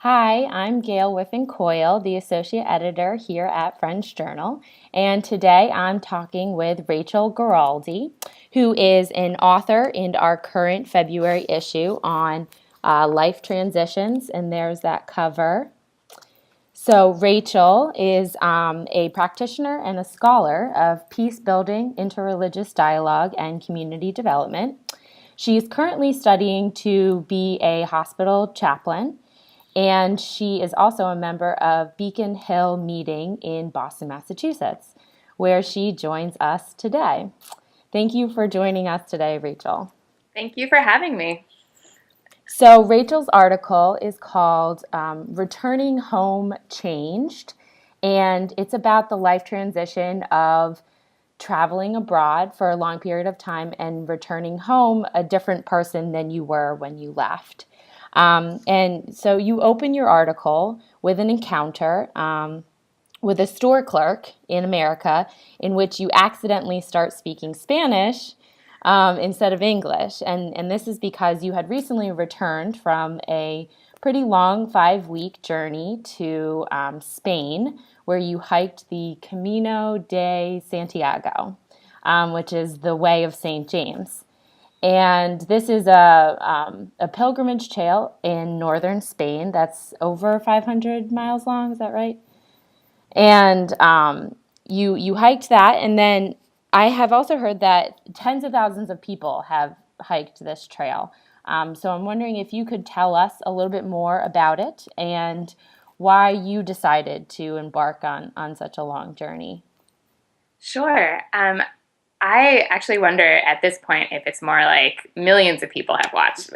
Hi, I'm Gail Whiffen-Coyle, the Associate Editor here at French Journal, and today I'm talking with Rachel Guaraldi, who is an author in our current February issue on life transitions, and there's that cover. So Rachel is a practitioner and a scholar of peace building, interreligious dialogue, and community development. She is currently studying to be a hospital chaplain, and she is also a member of Beacon Hill Meeting in Boston, Massachusetts, where she joins us today. Thank you for joining us today, Rachel. Thank you for having me. So, Rachel's article is called Returning Home Changed, and it's about the life transition of traveling abroad for a long period of time and returning home a different person than you were when you left. And so you open your article with an encounter with a store clerk in America in which you accidentally start speaking Spanish instead of English. And this is because you had recently returned from a pretty long 5-week journey to Spain, where you hiked the Camino de Santiago, which is the Way of St. James. And this is a pilgrimage trail in northern Spain that's over 500 miles long. Is that right? And you hiked that, and then I have also heard that tens of thousands of people have hiked this trail. So I'm wondering if you could tell us a little bit more about it and why you decided to embark on such a long journey. Sure. I actually wonder at this point if it's more like millions of people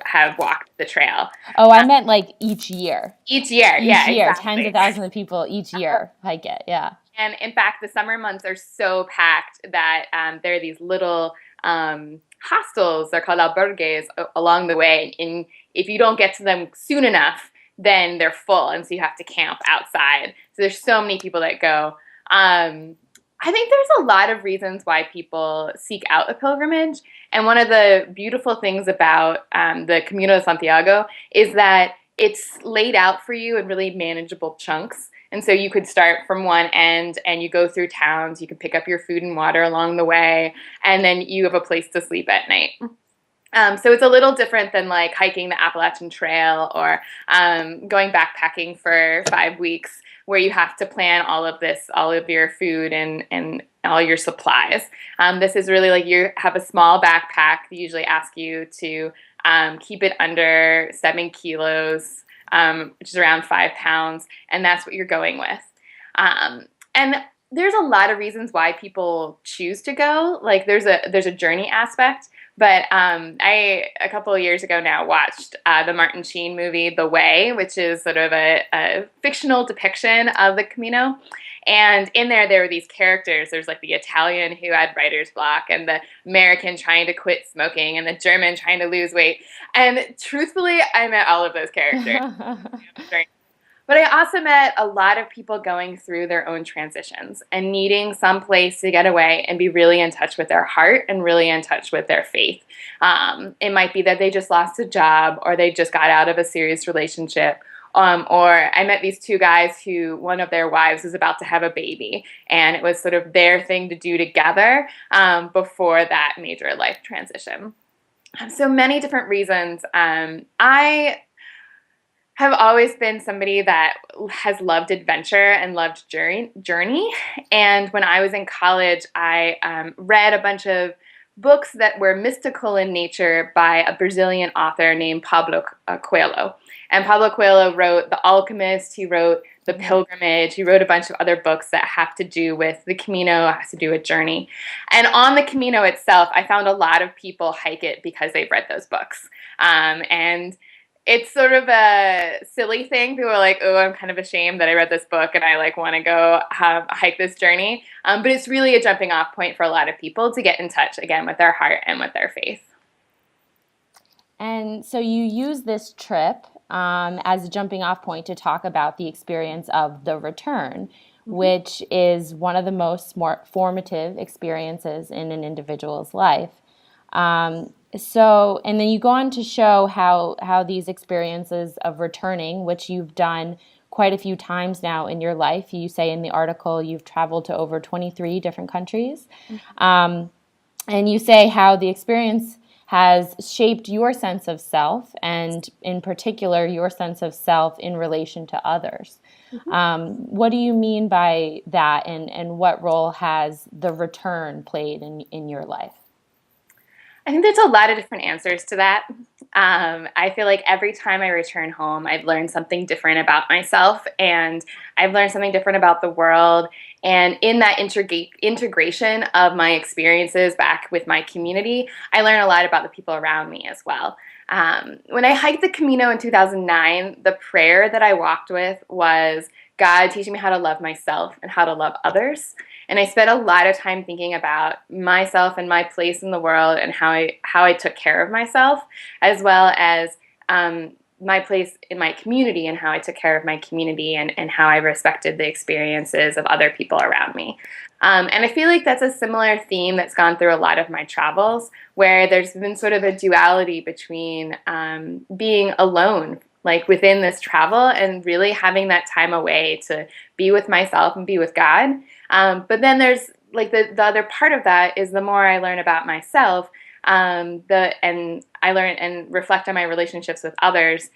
have walked the trail. Oh, I meant like each year. Each year. Each Yeah, year, tens of exactly. thousands of people each year hike it. Yeah. And in fact, the summer months are so packed that there are these little hostels, they're called albergues, along the way. And if you don't get to them soon enough, then they're full. And so you have to camp outside. So there's so many people that go. I think there's a lot of reasons why people seek out a pilgrimage. And one of the beautiful things about the Camino de Santiago is that it's laid out for you in really manageable chunks. And so you could start from one end and you go through towns, you can pick up your food and water along the way, and then you have a place to sleep at night. So it's a little different than like hiking the Appalachian Trail or going backpacking for 5 weeks where you have to plan all of this, all of your food and all your supplies. This is really like you have a small backpack. They usually ask you to keep it under 7 kilos, which is around 5 pounds, and that's what you're going with. And there's a lot of reasons why people choose to go. Like there's a journey aspect. But I, a couple of years ago now, watched the Martin Sheen movie, The Way, which is sort of a fictional depiction of the Camino. And in there were these characters. There's like the Italian who had writer's block, and the American trying to quit smoking, and the German trying to lose weight. And truthfully, I met all of those characters. But I also met a lot of people going through their own transitions and needing some place to get away and be really in touch with their heart and really in touch with their faith. It might be that they just lost a job or they just got out of a serious relationship. Or I met these two guys who one of their wives was about to have a baby, and it was sort of their thing to do together before that major life transition. So many different reasons. I have always been somebody that has loved adventure and loved journey. And when I was in college, I read a bunch of books that were mystical in nature by a Brazilian author named Pablo Coelho. And Pablo Coelho wrote The Alchemist, he wrote The Pilgrimage, he wrote a bunch of other books that have to do with the Camino, has to do with journey. And on the Camino itself, I found a lot of people hike it because they've read those books. And it's sort of a silly thing. People are like, oh, I'm kind of ashamed that I read this book and I like want to go hike this journey. But it's really a jumping off point for a lot of people to get in touch again with their heart and with their faith. And so you use this trip as a jumping off point to talk about the experience of the return, which is one of the most more formative experiences in an individual's life. So, and then you go on to show how these experiences of returning, which you've done quite a few times now in your life, you say in the article you've traveled to over 23 different countries, um, and you say how the experience has shaped your sense of self, and in particular, your sense of self in relation to others. Mhm. What do you mean by that, and what role has the return played in your life? I think there's a lot of different answers to that. I feel like every time I return home, I've learned something different about myself, and I've learned something different about the world. And in that integration of my experiences back with my community, I learn a lot about the people around me as well. When I hiked the Camino in 2009, the prayer that I walked with was God teaching me how to love myself and how to love others. And I spent a lot of time thinking about myself and my place in the world and how I took care of myself, as well as my place in my community and how I took care of my community, and how I respected the experiences of other people around me. And I feel like that's a similar theme that's gone through a lot of my travels, where there's been sort of a duality between being alone, like within this travel, and really having that time away to be with myself and be with God. But then there's like the other part of that is the more I learn about myself, and I learn and reflect on my relationships with others,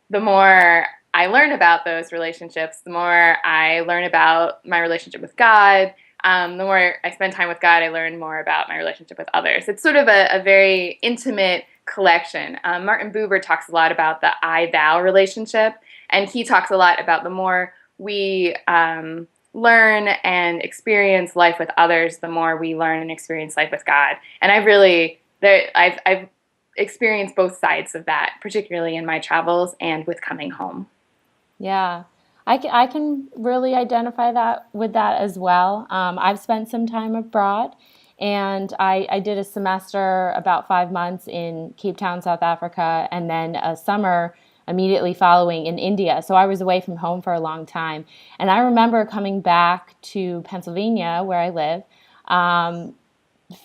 the more I learn about those relationships, the more I learn about my relationship with God. The more I spend time with God, I learn more about my relationship with others. It's sort of a very intimate collection. Martin Buber talks a lot about the I-thou relationship, and he talks a lot about the more we learn and experience life with others, the more we learn and experience life with God. And I've experienced both sides of that, particularly in my travels and with coming home. Yeah, I can really identify that with that as well. I've spent some time abroad, and I did a semester, about 5 months in Cape Town, South Africa, and then a summer immediately following in India. So I was away from home for a long time. And I remember coming back to Pennsylvania, where I live, um,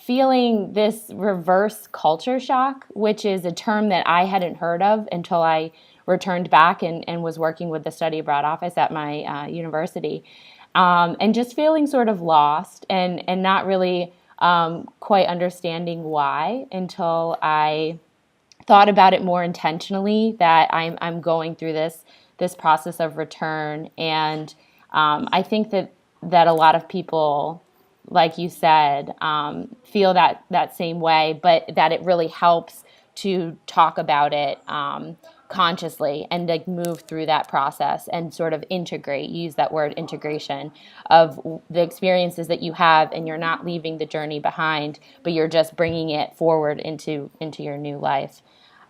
feeling this reverse culture shock, which is a term that I hadn't heard of until I returned back and was working with the study abroad office at my university. And just feeling sort of lost and not really quite understanding why until I thought about it more intentionally, that I'm going through this process of return. And I think that a lot of people, like you said, feel that same way, but that it really helps to talk about it consciously and like move through that process and sort of integrate, use that word integration of the experiences that you have, and you're not leaving the journey behind, but you're just bringing it forward into your new life.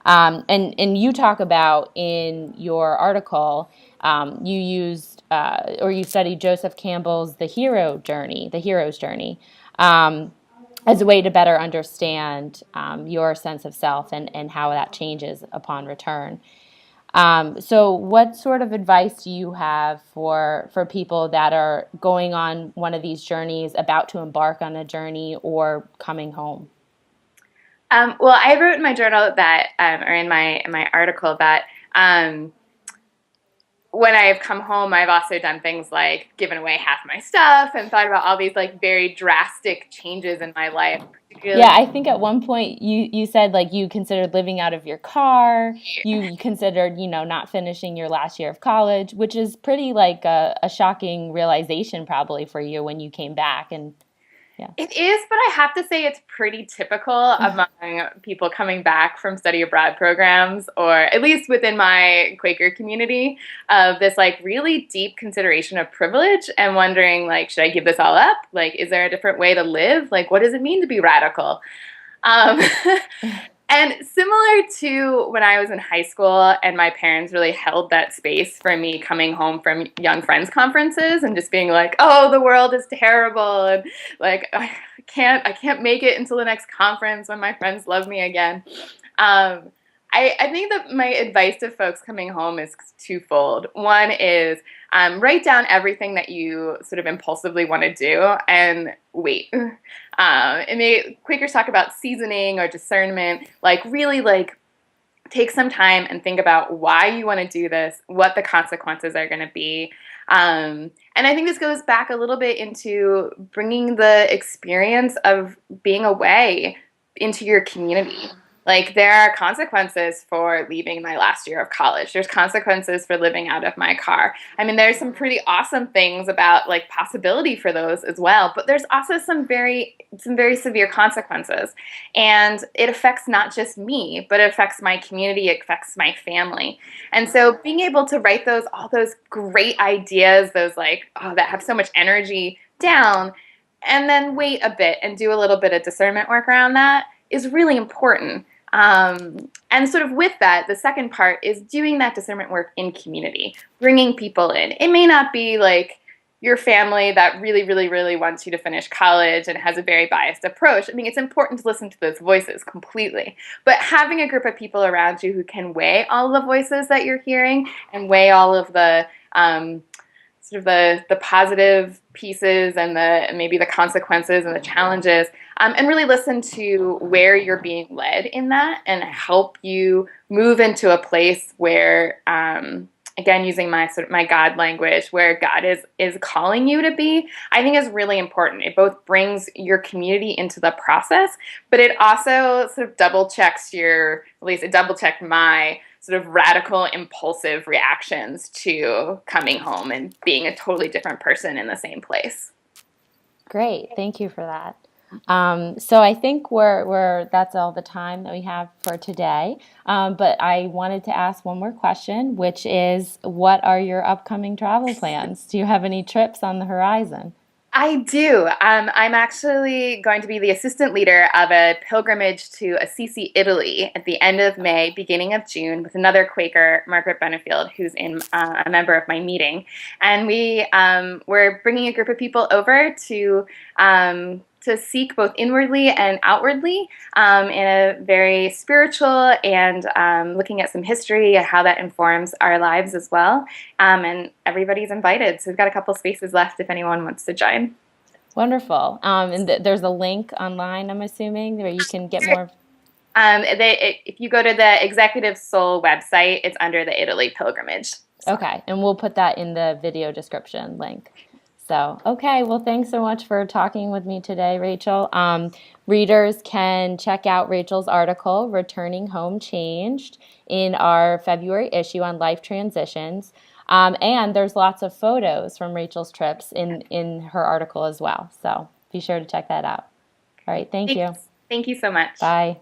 And you talk about in your article, you used or you studied Joseph Campbell's The Hero's Journey, as a way to better understand your sense of self and how that changes upon return. So, what sort of advice do you have for people that are going on one of these journeys, about to embark on a journey, or coming home? Well, I wrote in my journal that, or in my article that, when I've come home, I've also done things like given away half my stuff and thought about all these like very drastic changes in my life, Yeah, particularly. I think at one point you said like you considered living out of your car. You considered, not finishing your last year of college, which is pretty like a shocking realization probably for you when you came back. And yeah. It is, but I have to say it's pretty typical among people coming back from study abroad programs, or at least within my Quaker community, of this like really deep consideration of privilege and wondering like, should I give this all up? Like, is there a different way to live? Like, what does it mean to be radical? Um, and similar to when I was in high school and my parents really held that space for me coming home from young friends conferences and just being like, "Oh, the world is terrible," and like I can't make it until the next conference when my friends love me again. Um, I think that my advice to folks coming home is twofold. One is write down everything that you sort of impulsively want to do and wait. Quakers talk about seasoning or discernment, like really like take some time and think about why you want to do this, what the consequences are going to be. And I think this goes back a little bit into bringing the experience of being away into your community. Like there are consequences for leaving my last year of college. There's consequences for living out of my car. I mean, there's some pretty awesome things about like possibility for those as well, but there's also some very severe consequences. And it affects not just me, but it affects my community, it affects my family. And so being able to write all those great ideas, those like, oh, that have so much energy down, and then wait a bit and do a little bit of discernment work around that is really important. And sort of with that, the second part is doing that discernment work in community, bringing people in. It may not be like your family that really, really, really wants you to finish college and has a very biased approach. I mean, it's important to listen to those voices completely. But having a group of people around you who can weigh all the voices that you're hearing and weigh all of the sort of the positive pieces and maybe the consequences and the challenges, and really listen to where you're being led in that and help you move into a place where, again, using my God language, where God is calling you to be, I think is really important. It both brings your community into the process, but it also sort of double checks at least it double checked my sort of radical, impulsive reactions to coming home and being a totally different person in the same place. Great. Thank you for that. So I think that's all the time that we have for today. But I wanted to ask one more question, which is, what are your upcoming travel plans? Do you have any trips on the horizon? I do. I'm actually going to be the assistant leader of a pilgrimage to Assisi, Italy at the end of May, beginning of June, with another Quaker, Margaret Benefield, who's a member of my meeting. And we're bringing a group of people over to seek both inwardly and outwardly in a very spiritual and looking at some history and how that informs our lives as well. And everybody's invited. So we've got a couple spaces left if anyone wants to join. Wonderful. And there's a link online, I'm assuming, where you can get more. If you go to the Executive Soul website, it's under the Italy pilgrimage. So. Okay, and we'll put that in the video description link. So, okay, well, thanks so much for talking with me today, Rachel. Readers can check out Rachel's article, Returning Home Changed, in our February issue on life transitions. And there's lots of photos from Rachel's trips in her article as well. So be sure to check that out. All right, thank you. Thank you so much. Bye.